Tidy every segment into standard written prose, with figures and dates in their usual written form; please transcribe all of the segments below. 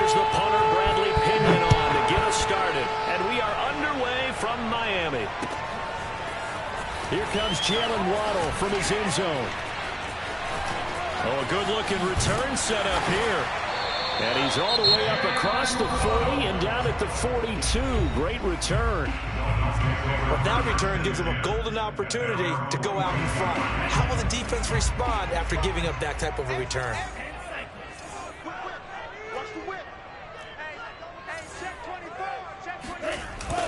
Here's the punter, Bradley Pinion, on to get us started. And we are underway from Miami. Here comes Jalen Waddle from his end zone. Oh, a good-looking return set up here. And he's all the way up across the 40 and down at the 42. Great return. But that return gives them a golden opportunity to go out in front. How will the defense respond after giving up that type of a return?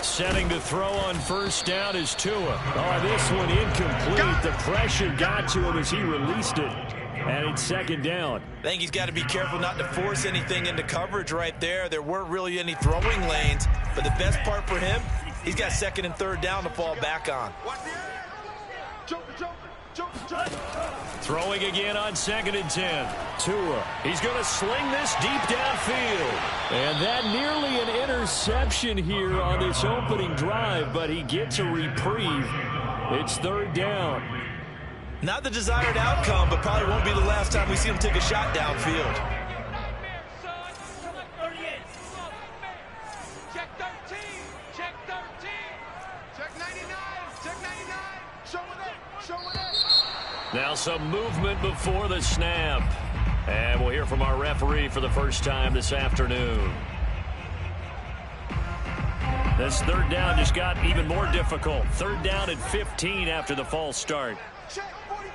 Setting to throw on first down is Tua. Oh, this one incomplete. The pressure got to him as he released it. And it's second down. I think he's got to be careful not to force anything into coverage right there. There weren't really any throwing lanes. But the best part for him, he's got second and third down to fall back on. Throwing again on second and 10. Tua. He's going to sling this deep downfield. And that nearly an interception here on this opening drive, but he gets a reprieve. It's third down. Not the desired outcome, but probably won't be the last time we see him take a shot downfield. Check 13. Check 13. Check 99. Check 99. Show it up. Now some movement before the snap. And we'll hear from our referee for the first time this afternoon. This third down just got even more difficult. Third down and 15 after the false start. Check 45.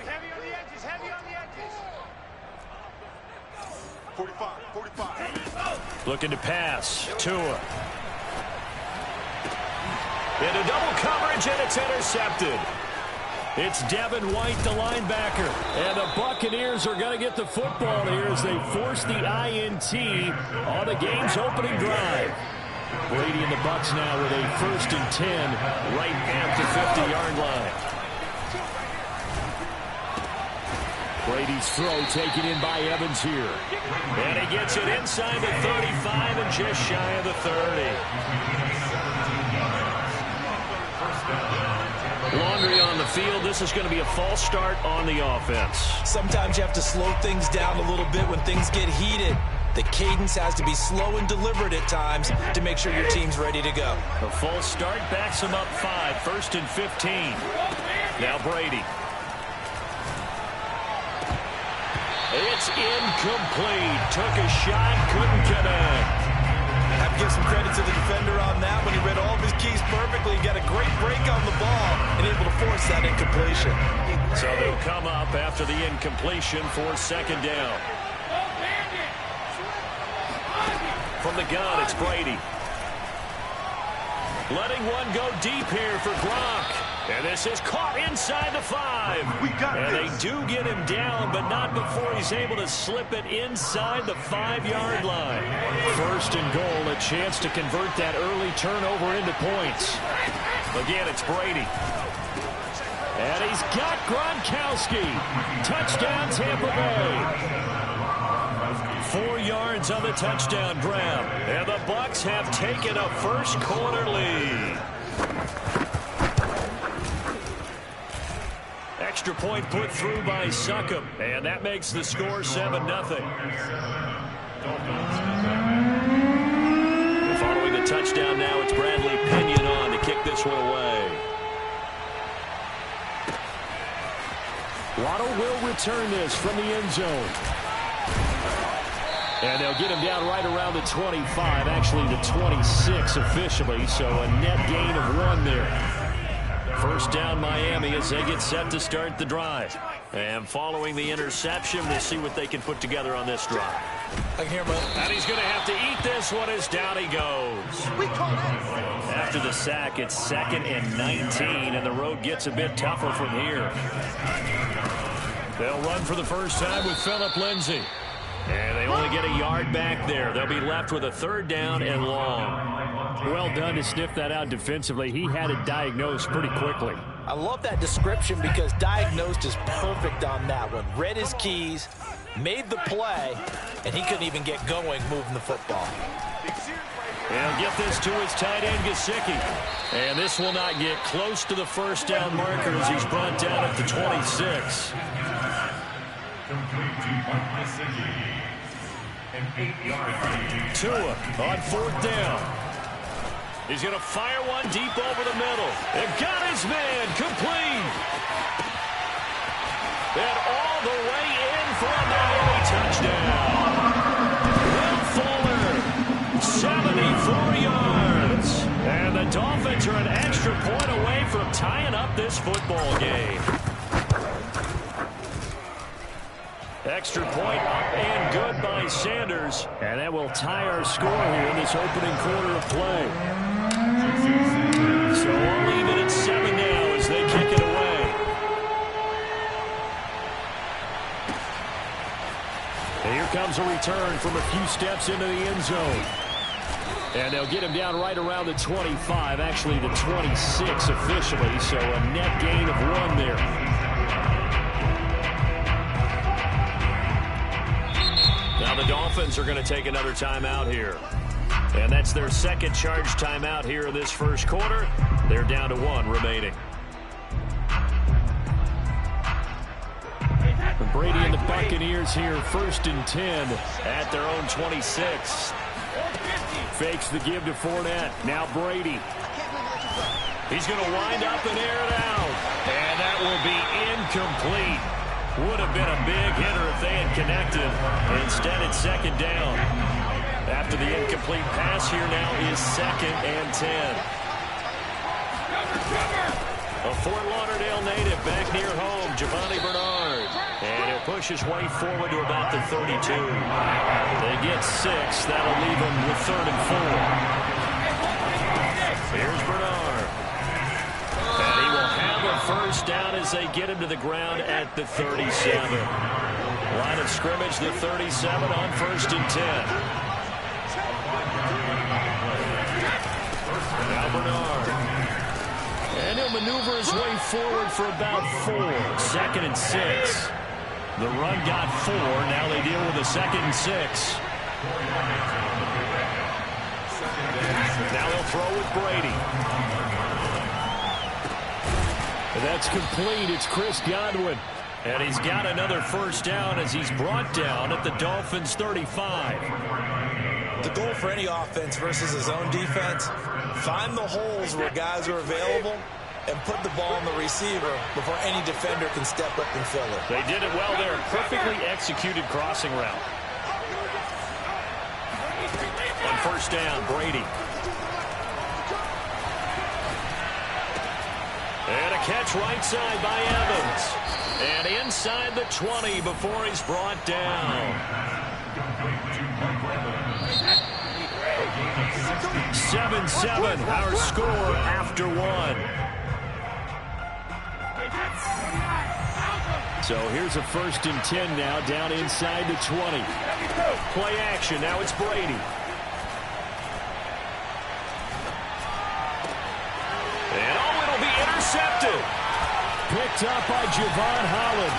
Heavy on the edges. Heavy on the edges. 45. Looking to pass. Tua. Into double coverage, and it's intercepted. It's Devin White, the linebacker. And the Buccaneers are going to get the football here as they force the INT on the game's opening drive. Brady and the Bucs now with a 1st and 10 right at the 50-yard line. Brady's throw taken in by Evans here. And he gets it inside the 35 and just shy of the 30. Laundry on the field. This is going to be a false start on the offense. Sometimes you have to slow things down a little bit when things get heated. The cadence has to be slow and deliberate at times to make sure your team's ready to go. The false start backs him up 5. 1st and 15. Now Brady. It's incomplete. Took a shot, couldn't connect. I have to give some credit to the defender on that when he read all of his keys perfectly. He got a great break on the ball and able to force that incompletion. So they'll come up after the incompletion for second down. From the gun, it's Brady. Letting one go deep here for Gronk. And this is caught inside the 5. And they do get him down, but not before he's able to slip it inside the 5-yard line. 1st and goal, a chance to convert that early turnover into points. Again, it's Brady. And he's got Gronkowski. Touchdown, Tampa Bay. 4 yards on the touchdown grab. And the Bucs have taken a first-quarter lead. Extra point put through by Succop, and that makes the score 7-0. Following the touchdown now, it's Bradley Pinion on to kick this one away. Waddle will return this from the end zone. And they'll get him down right around the 25, actually the 26 officially, so a net gain of 1 there. First down Miami as they get set to start the drive. And following the interception, we'll see what they can put together on this drive. I can hear him. And he's going to have to eat this one as down he goes. After the sack, it's 2nd and 19, and the road gets a bit tougher from here. They'll run for the first time with Phillip Lindsay. And they only get a yard back there. They'll be left with a 3rd down and long. Well done to sniff that out defensively. He had it diagnosed pretty quickly. I love that description because diagnosed is perfect on that one. Read his keys, made the play, and he couldn't even get going moving the football. He'll get this to his tight end, Gesicki. And this will not get close to the first down marker as he's brought down at the 26. Tua on 4th down. He's going to fire one deep over the middle. And got his man complete. And all the way in for a Miami touchdown. Will Fuller, 74 yards. And the Dolphins are an extra point away from tying up this football game. Extra point up and good by Sanders. And that will tie our score here in this opening quarter of play. So we'll leave it at 7 now as they kick it away. And here comes a return from a few steps into the end zone. And they'll get him down right around the 25, actually the 26 officially, so a net gain of 1 there. Now the Dolphins are going to take another timeout here. And that's their second charge timeout here in this first quarter. They're down to 1 remaining. Brady and the Buccaneers here, 1st and 10 at their own 26. Fakes the give to Fournette. Now Brady. He's going to wind up and air it out. And that will be incomplete. Would have been a big hitter if they had connected. Instead, it's 2nd down. After the incomplete pass, here now is 2nd and 10. A Fort Lauderdale native back near home, Giovanni Bernard. And he'll push his way forward to about the 32. They get 6. That'll leave them with 3rd and 4. Here's Bernard. And he will have a first down as they get him to the ground at the 37. Line of scrimmage, the 37 on 1st and 10. Now Bernard. And he'll maneuver his way forward for about 4. 2nd and 6. The run got 4. Now they deal with a 2nd and 6. Now they'll throw with Brady. That's complete. It's Chris Godwin. And he's got another first down as he's brought down at the Dolphins' 35. The goal for any offense versus his own defense, find the holes where guys are available and put the ball on the receiver before any defender can step up and fill it. They did it well there. Perfectly executed crossing route. On 1st down, Brady. And a catch right side by Evans. And inside the 20 before he's brought down. 7-7, our score after 1. So here's a 1st and 10 now, down inside the 20. Play action, now it's Brady. And oh, it'll be intercepted. Picked up by Javon Holland.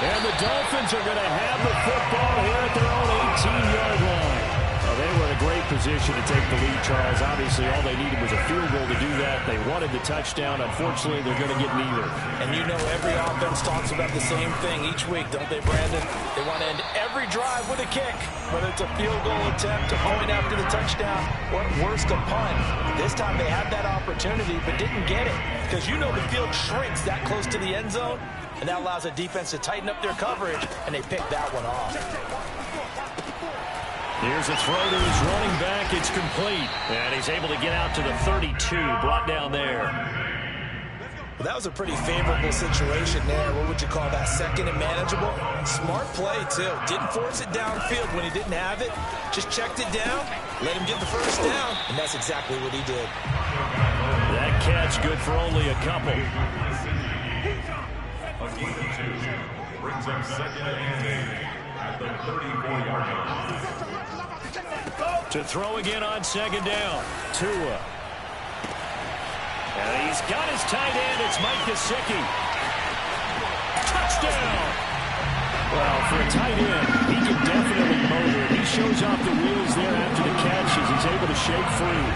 And the Dolphins are going to have the football here at their own 18-yard line. Well, they were in a great position to take the lead, Charles. Obviously, all they needed was a field goal to do that. They wanted the touchdown. Unfortunately, they're going to get neither. And you know every offense talks about the same thing each week, don't they, Brandon? They want to end every drive with a kick, whether it's a field goal attempt, a point after the touchdown, or worst, a punt. This time they had that opportunity but didn't get it because you know the field shrinks that close to the end zone, and that allows the defense to tighten up their coverage, and they pick that one off. Here's a throw to his running back. It's complete. And he's able to get out to the 32, brought down there. Well, that was a pretty favorable situation there. What would you call that? 2nd and manageable? Smart play, too. Didn't force it downfield when he didn't have it. Just checked it down, let him get the first down, and that's exactly what he did. That catch good for only a couple. Brings up 2nd and 8 at the 34-yard line. To throw again on 2nd down. Tua. And he's got his tight end. It's Mike Gesicki. Touchdown. Well, for a tight end, he can definitely motor. He shows off the wheels there after the catch as he's able to shake free.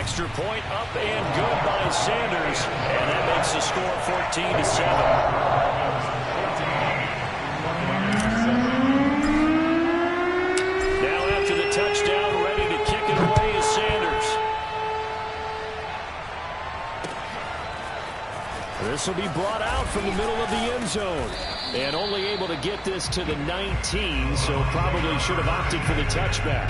extra point up and good by Sanders. And that makes the score 14-7. Touchdown, ready to kick it away is Sanders. This will be brought out from the middle of the end zone. And only able to get this to the 19, so probably should have opted for the touchback.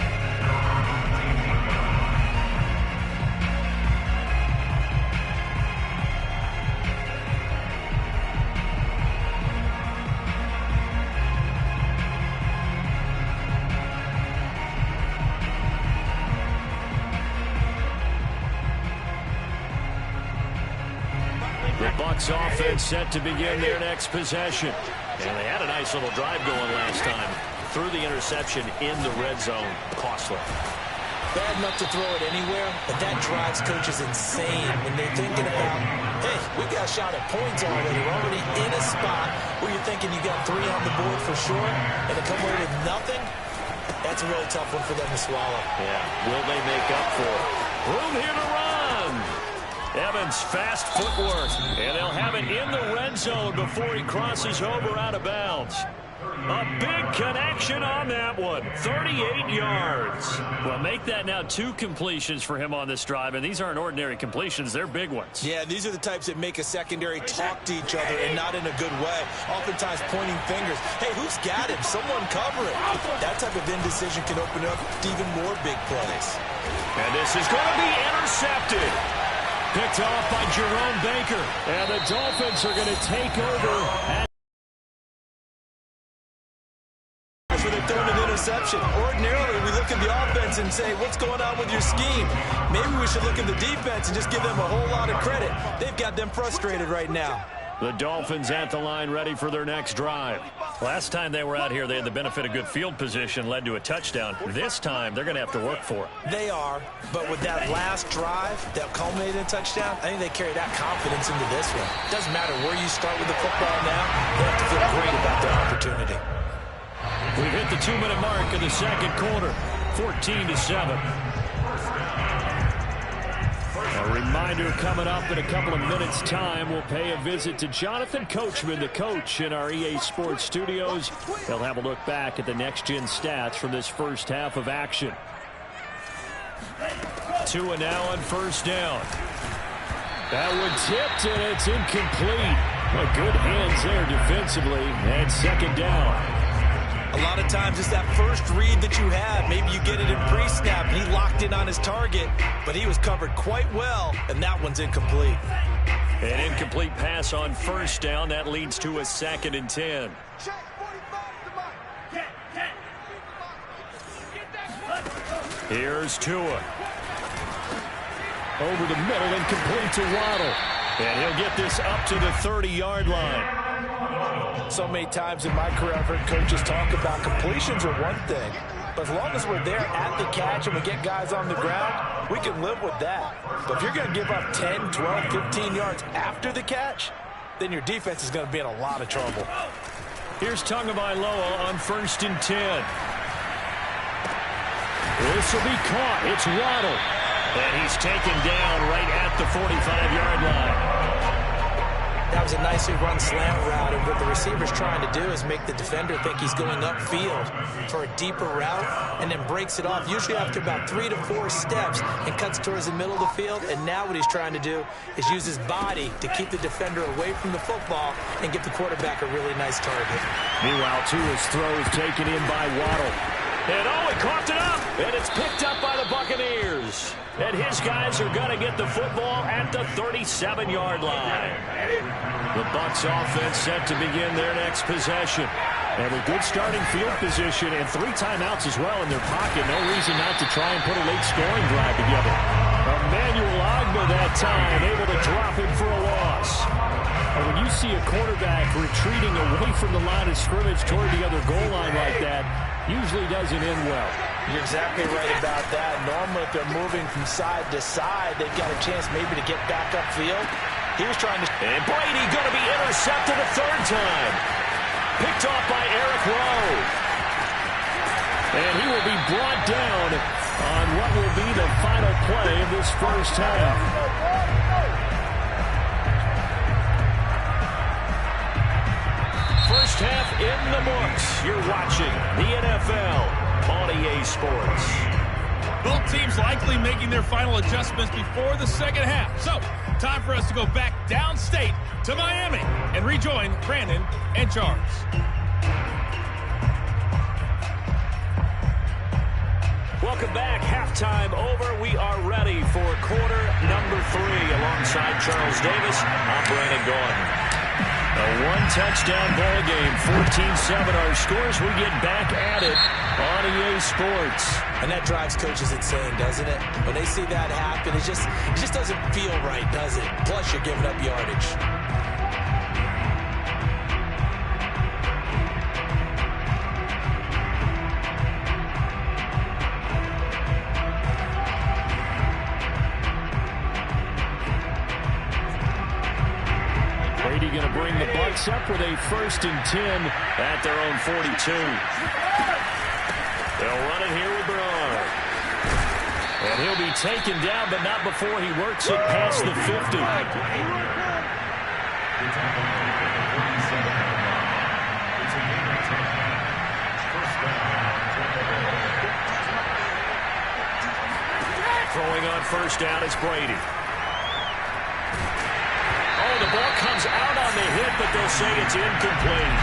Offense set to begin their next possession. And they had a nice little drive going last time. Threw the interception in the red zone. Costly. Bad enough to throw it anywhere, but that drives coaches insane when they're thinking about, hey, we got a shot at points already. We're already in a spot where you're thinking you got 3 on the board for sure, and to come away with nothing, that's a really tough one for them to swallow. Yeah, will they make up for it? Room here to run. Evans, fast footwork, and they'll have it in the red zone before he crosses over out of bounds. A big connection on that one, 38 yards. Well, make that now 2 completions for him on this drive, and these aren't ordinary completions, they're big ones. Yeah, these are the types that make a secondary talk to each other, and not in a good way. Oftentimes pointing fingers. Hey, who's got him? Someone cover it. That type of indecision can open up to even more big plays. And this is going to be intercepted. Picked off by Jerome Baker. And the Dolphins are going to take over. For the third and interception. Ordinarily, we look at the offense and say, what's going on with your scheme? Maybe we should look at the defense and just give them a whole lot of credit. They've got them frustrated right now. The Dolphins at the line ready for their next drive. Last time they were out here, they had the benefit of good field position, led to a touchdown. This time, they're going to have to work for it. They are, but with that last drive that culminated in a touchdown, I think they carry that confidence into this one. Doesn't matter where you start with the football now, they have to feel great about their opportunity. We've hit the 2-minute mark in the second quarter, 14-7. A reminder coming up in a couple of minutes' time. We'll pay a visit to Jonathan Coachman, the coach in our EA Sports studios. He'll have a look back at the next-gen stats from this first half of action. Tua now on first down. That one tipped, and it's incomplete. Good hands there defensively, and second down. A lot of times it's that first read that you have. Maybe you get it in pre-snap, and he locked in on his target, but he was covered quite well, and that one's incomplete. An incomplete pass on first down. That leads to a 2nd and 10. Here's Tua. Over the middle, incomplete to Waddle. And he'll get this up to the 30-yard line. So many times in my career, I've heard coaches talk about completions are one thing, but as long as we're there at the catch and we get guys on the ground, we can live with that. But if you're going to give up 10, 12, 15 yards after the catch, then your defense is going to be in a lot of trouble. Here's Tagovailoa on 1st and 10. This will be caught. It's Waddle. And he's taken down right at the 45-yard line. That was a nicely run slant route, and what the receiver's trying to do is make the defender think he's going upfield for a deeper route and then breaks it off, usually after about 3 to 4 steps, and cuts towards the middle of the field. And now what he's trying to do is use his body to keep the defender away from the football and give the quarterback a really nice target. Meanwhile, Tua's throw is taken in by Waddle. And he coughed it up, and it's picked up by the Buccaneers. And his guys are going to get the football at the 37-yard line. The Bucs offense set to begin their next possession. And with good starting field position and 3 timeouts as well in their pocket, no reason not to try and put a late scoring drive together. Emmanuel Ogbah that time, able to drop him for a loss. And when you see a quarterback retreating away from the line of scrimmage toward the other goal line like that, usually doesn't end well. You're exactly right about that. Normally, if they're moving from side to side, they've got a chance maybe to get back upfield. He was trying to... And Brady going to be intercepted a 3rd time. Picked off by Eric Rowe. And he will be brought down on what will be the final play of this first half. First half in the books. You're watching the NFL on EA Sports. Both teams likely making their final adjustments before the second half. So, time for us to go back downstate to Miami and rejoin Brandon and Charles. Welcome back. Halftime over. We are ready for quarter number 3. Alongside Charles Davis, I'm Brandon Gaudin. A one-touchdown ball game, 14-7 our scores. We get back at it on EA Sports. And that drives coaches insane, doesn't it? When they see that happen, it just doesn't feel right, does it? Plus, you're giving up yardage. Brady going to bring the Bucs up with a 1st and 10 at their own 42. They'll run it here with Bernard. And he'll be taken down, but not before he works it past the 50. Throwing on first down is Brady. The ball comes out on the hit, but they'll say it's incomplete.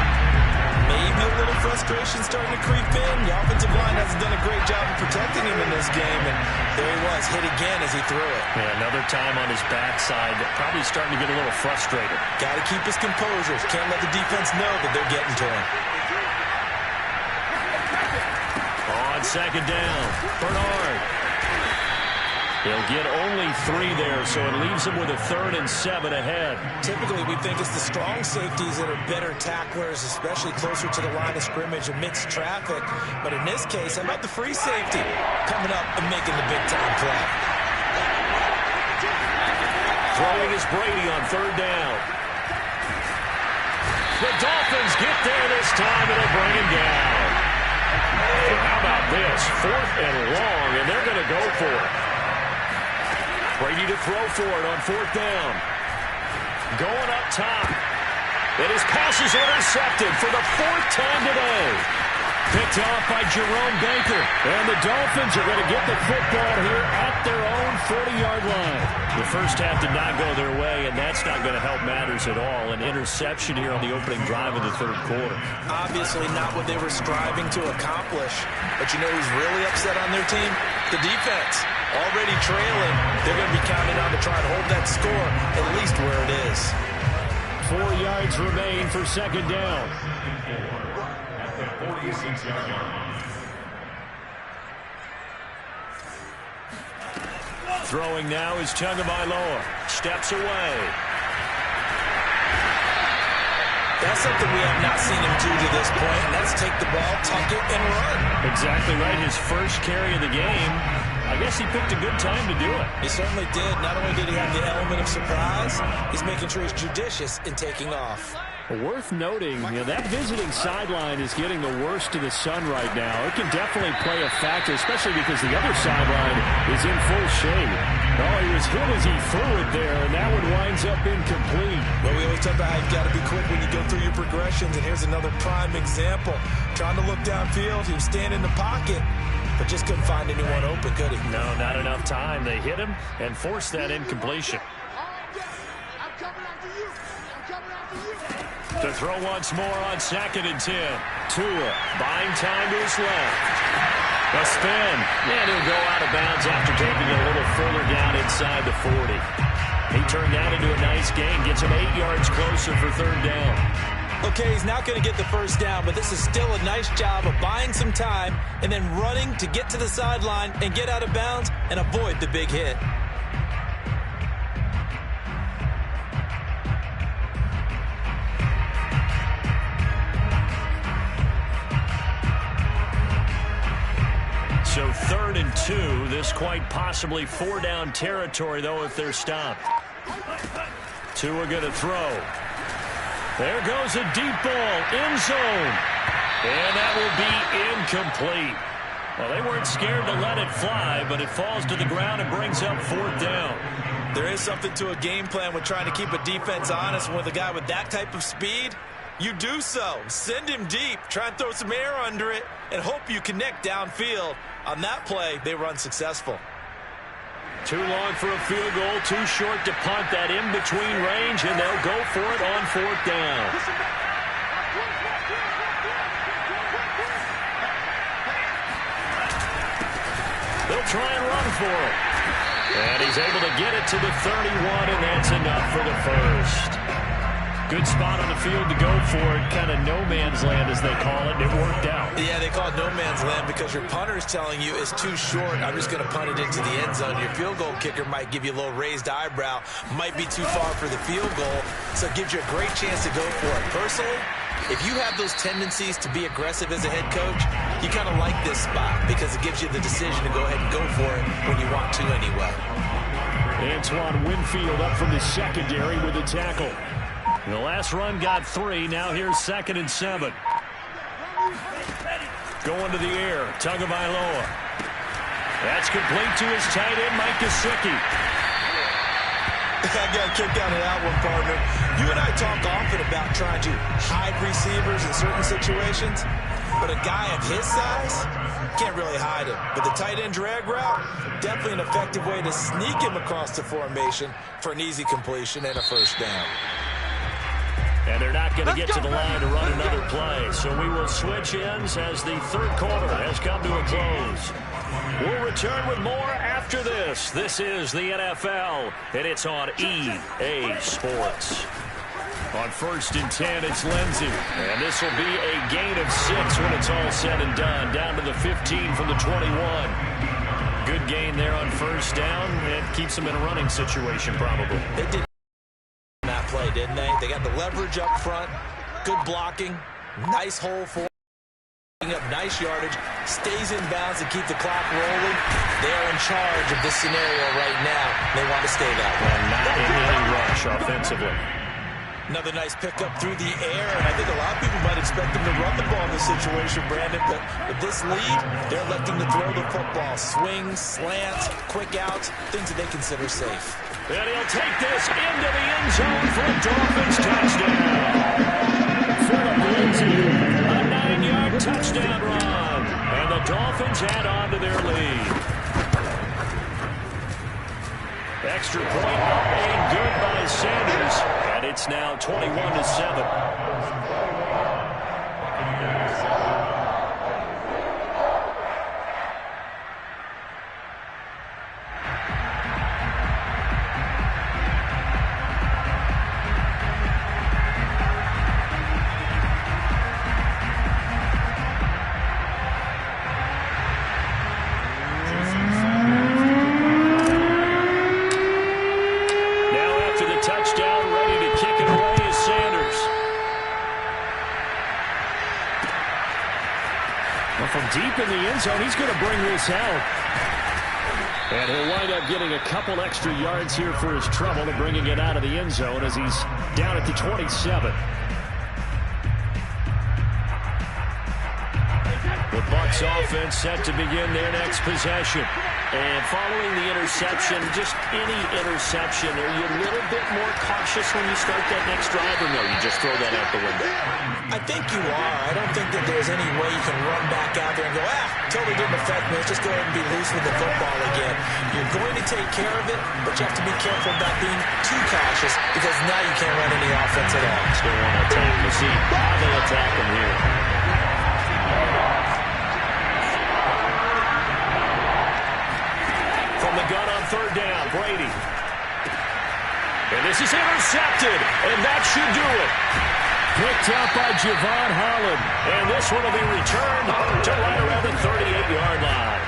Maybe a little frustration starting to creep in. The offensive line hasn't done a great job of protecting him in this game, and there he was, hit again as he threw it. Yeah, another time on his backside, probably starting to get a little frustrated. Got to keep his composure. Can't let the defense know that they're getting to him. On second down, Bernard. He'll get only 3 there, so it leaves him with a 3rd and 7 ahead. Typically, we think it's the strong safeties that are better tacklers, especially closer to the line of scrimmage amidst traffic. But in this case, how about the free safety coming up and making the big-time play? Throwing is Brady on 3rd down. The Dolphins get there this time, and they'll bring him down. And how about this? 4th and long, and they're going to go for it. Brady to throw for it on 4th down. Going up top. And his pass is intercepted for the 4th time today. Picked off by Jerome Baker. And the Dolphins are going to get the football here at their own 40-yard line. The first half did not go their way, and that's not going to help matters at all. An interception here on the opening drive of the 3rd quarter. Obviously not what they were striving to accomplish. But you know who's really upset on their team? The defense. Already trailing, they're going to be counting on to try and hold that score at least where it is. 4 yards remain for second down. At the 46-yard line. Throwing now is Tagovailoa. Steps away. That's something we have not seen him do to this point, and that's take the ball, tuck it, and run. Exactly right. His first carry of the game. I guess he picked a good time to do it. He certainly did. Not only did he have the element of surprise, he's making sure he's judicious in taking off. Worth noting, that visiting sideline is getting the worst of the sun right now. It can definitely play a factor, especially because the other sideline is in full shade. Oh, he was hit as he threw it there, and that one winds up incomplete. Well, we always talk about how you've got to be quick when you go through your progressions, and here's another prime example. Trying to look downfield, he was standing in the pocket, but just couldn't find anyone open, could he? No, not enough time. They hit him and forced that incompletion. To throw once more on 2nd and 10. Tua buying time to his left. A spin. And he'll go out of bounds after taking a little further down inside the 40. He turned that into a nice gain. Gets him 8 yards closer for 3rd down. Okay, he's not going to get the first down, but this is still a nice job of buying some time and then running to get to the sideline and get out of bounds and avoid the big hit. So 3rd and 2. This quite possibly 4-down territory, though, if they're stopped. Tua going to throw. There goes a deep ball, end zone. And that will be incomplete. Well, they weren't scared to let it fly, but it falls to the ground and brings up 4th down. There is something to a game plan with trying to keep a defense honest. With a guy with that type of speed, you do so. Send him deep, try and throw some air under it, and hope you connect downfield. On that play, they were unsuccessful. Too long for a field goal, too short to punt that in between range, and they'll go for it on 4th down. They'll try and run for it. And he's able to get it to the 31, and that's enough for the first. Good spot on the field to go for it. Kind of no man's land, as they call it, and it worked out. Yeah, they call it no man's land because your punter is telling you it's too short. I'm just going to punt it into the end zone. Your field goal kicker might give you a little raised eyebrow. Might be too far for the field goal, so it gives you a great chance to go for it. Personally, if you have those tendencies to be aggressive as a head coach, you kind of like this spot because it gives you the decision to go ahead and go for it when you want to anyway. Antoine Winfield up from the secondary with a tackle. The last run got 3. Now here's 2nd and 7. Going to the air. Tagovailoa. That's complete to his tight end, Mike Gesicki. I got a kick out of that one, partner. You and I talk often about trying to hide receivers in certain situations, but a guy of his size can't really hide him. But the tight end drag route, definitely an effective way to sneak him across the formation for an easy completion and a first down. And they're not going to get to the line to run another play. So we will switch ends as the 3rd quarter has come to a close. We'll return with more after this. This is the NFL, and it's on EA Sports. On 1st and 10, it's Lindsey. And this will be a gain of 6 when it's all said and done. Down to the 15 from the 21. Good gain there on 1st down. It keeps them in a running situation, probably. They did that play, didn't they? They got the leverage up front, good blocking, nice hole for up nice yardage, stays in bounds to keep the clock rolling. They are in charge of this scenario right now. They want to stay that way. And not in any rush offensively. Another nice pickup through the air, and I think a lot of people might expect them to run the ball in this situation, Brandon, but with this lead, they're electing to throw the football. Swings, slants, quick outs, things that they consider safe. And he'll take this into the end zone for a Dolphins touchdown. Philip Lindsay, a 9-yard touchdown run. And the Dolphins add on to their lead. Extra point up and good by Sanders. And it's now 21-7. Deep in the end zone, he's going to bring this out. And he'll wind up getting a couple extra yards here for his trouble and bringing it out of the end zone as he's down at the 27. The Bucs offense set to begin their next possession. And following the interception, just any interception, are you a little bit more cautious when you start that next drive, or no, you just throw that out the window? I think you are. I don't think that there's any way you can run back out there and go, totally didn't affect me. Let's just go ahead and be loose with the football again. You're going to take care of it, but you have to be careful about being too cautious because now you can't run any offense at all. Still want to attack the seat. How they attack him here. From the gun on 3rd down, Brady. And this is intercepted, and that should do it. Picked up by Javon Holland. And this one will be returned to right around the 38-yard line.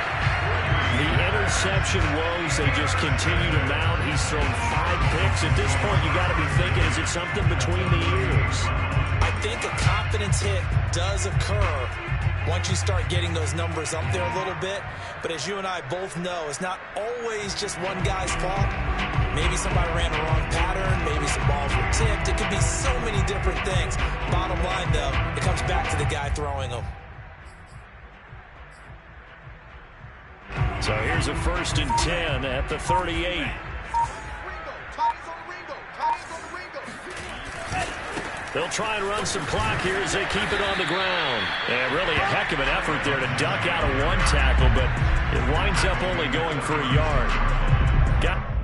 The interception woes, they just continue to mount. He's thrown 5 picks. At this point, you got to be thinking, is it something between the ears? I think a confidence hit does occur once you start getting those numbers up there a little bit. But as you and I both know, it's not always just one guy's fault. Maybe somebody ran the wrong pattern. Maybe some balls were tipped. It could be so many different things. Bottom line, though, it comes back to the guy throwing them. So here's a 1st and 10 at the 38. They'll try and run some clock here as they keep it on the ground. And really a heck of an effort there to duck out of one tackle, but it winds up only going for a yard. Got